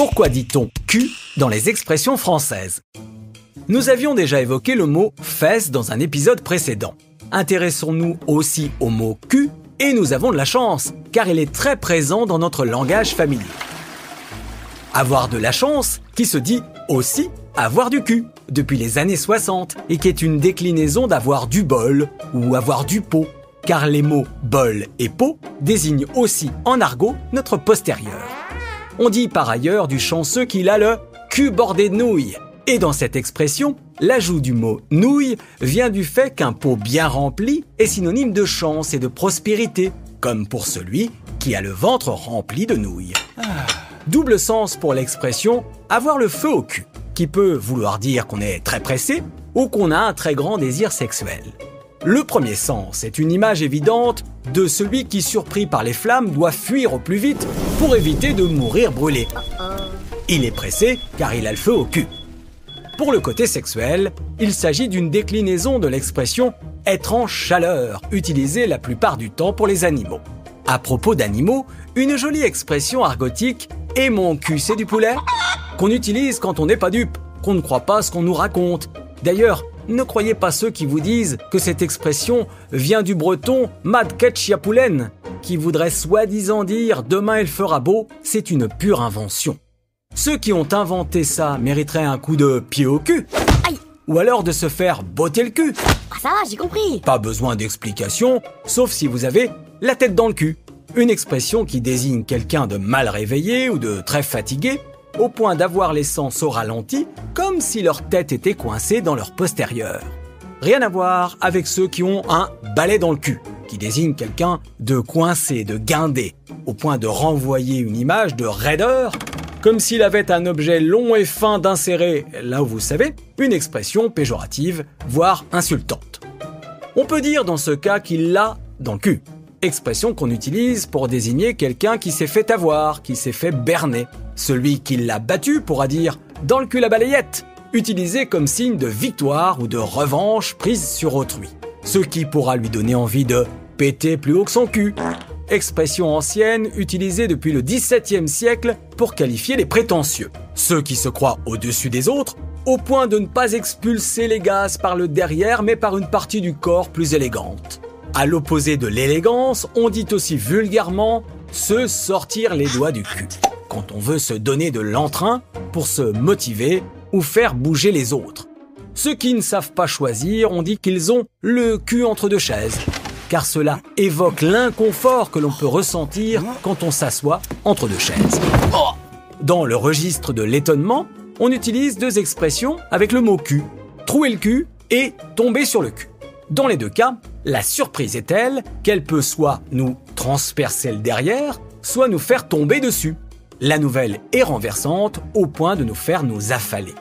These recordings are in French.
Pourquoi dit-on cul dans les expressions françaises? Nous avions déjà évoqué le mot fesses dans un épisode précédent. Intéressons-nous aussi au mot cul et nous avons de la chance, car il est très présent dans notre langage familier. Avoir de la chance, qui se dit aussi avoir du cul, depuis les années 60, et qui est une déclinaison d'avoir du bol ou avoir du pot, car les mots bol et pot désignent aussi en argot notre postérieur. On dit par ailleurs du chanceux qu'il a le cul bordé de nouilles. Et dans cette expression, l'ajout du mot nouille vient du fait qu'un pot bien rempli est synonyme de chance et de prospérité, comme pour celui qui a le ventre rempli de nouilles. Double sens pour l'expression avoir le feu au cul, qui peut vouloir dire qu'on est très pressé ou qu'on a un très grand désir sexuel. Le premier sens est une image évidente de celui qui, surpris par les flammes, doit fuir au plus vite pour éviter de mourir brûlé. Il est pressé car il a le feu au cul. Pour le côté sexuel, il s'agit d'une déclinaison de l'expression « être en chaleur » utilisée la plupart du temps pour les animaux. À propos d'animaux, une jolie expression argotique « et mon cul c'est du poulet » qu'on utilise quand on n'est pas dupe, qu'on ne croit pas ce qu'on nous raconte. D'ailleurs, ne croyez pas ceux qui vous disent que cette expression vient du breton « mad ketchiapoulen » qui voudrait soi-disant dire « demain il fera beau », c'est une pure invention. Ceux qui ont inventé ça mériteraient un coup de pied au cul. Aïe. Ou alors de se faire botter le cul. Ah ça va, j'ai compris. Pas besoin d'explication, sauf si vous avez la tête dans le cul. Une expression qui désigne quelqu'un de mal réveillé ou de très fatigué, au point d'avoir les sens au ralenti, comme si leur tête était coincée dans leur postérieur. Rien à voir avec ceux qui ont un balai dans le cul, qui désigne quelqu'un de coincé, de guindé, au point de renvoyer une image de raideur, comme s'il avait un objet long et fin d'insérer, là où vous savez, une expression péjorative, voire insultante. On peut dire dans ce cas qu'il l'a dans le cul, expression qu'on utilise pour désigner quelqu'un qui s'est fait avoir, qui s'est fait berner. Celui qui l'a battu pourra dire « dans le cul la balayette », utilisé comme signe de victoire ou de revanche prise sur autrui. Ce qui pourra lui donner envie de péter plus haut que son cul. Expression ancienne utilisée depuis le XVIIe siècle pour qualifier les prétentieux. Ceux qui se croient au-dessus des autres, au point de ne pas expulser les gaz par le derrière mais par une partie du corps plus élégante. À l'opposé de l'élégance, on dit aussi vulgairement se sortir les doigts du cul, quand on veut se donner de l'entrain pour se motiver ou faire bouger les autres. Ceux qui ne savent pas choisir, on dit qu'ils ont le cul entre deux chaises, car cela évoque l'inconfort que l'on peut ressentir quand on s'assoit entre deux chaises. Dans le registre de l'étonnement, on utilise deux expressions avec le mot cul, trouer le cul et tomber sur le cul. Dans les deux cas, la surprise est telle qu'elle peut soit nous transpercer le derrière, soit nous faire tomber dessus. La nouvelle est renversante au point de nous faire nous affaler.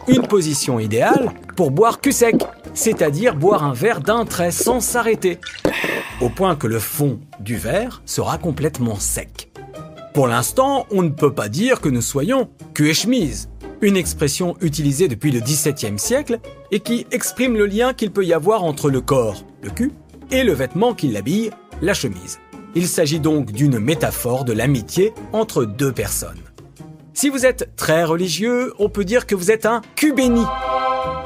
Une position idéale pour boire cul sec, c'est-à-dire boire un verre d'un trait sans s'arrêter, au point que le fond du verre sera complètement sec. Pour l'instant, on ne peut pas dire que nous soyons cul et chemise, une expression utilisée depuis le XVIIe siècle et qui exprime le lien qu'il peut y avoir entre le corps, le cul, et le vêtement qui l'habille, la chemise. Il s'agit donc d'une métaphore de l'amitié entre deux personnes. Si vous êtes très religieux, on peut dire que vous êtes un cul béni.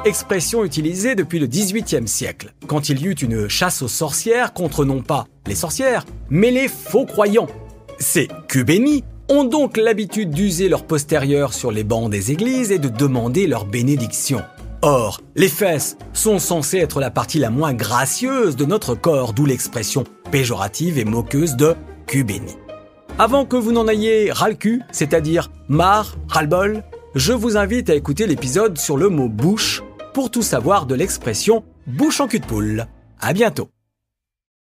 Expression utilisée depuis le XVIIIe siècle, quand il y eut une chasse aux sorcières contre non pas les sorcières, mais les faux croyants. Ces cul bénis ont donc l'habitude d'user leur postérieur sur les bancs des églises et de demander leur bénédiction. Or, les fesses sont censées être la partie la moins gracieuse de notre corps, d'où l'expression péjorative et moqueuse de cul béni. Avant que vous n'en ayez ras le cul, c'est-à-dire marre, ras-le-bol, je vous invite à écouter l'épisode sur le mot bouche pour tout savoir de l'expression bouche en cul de poule. À bientôt.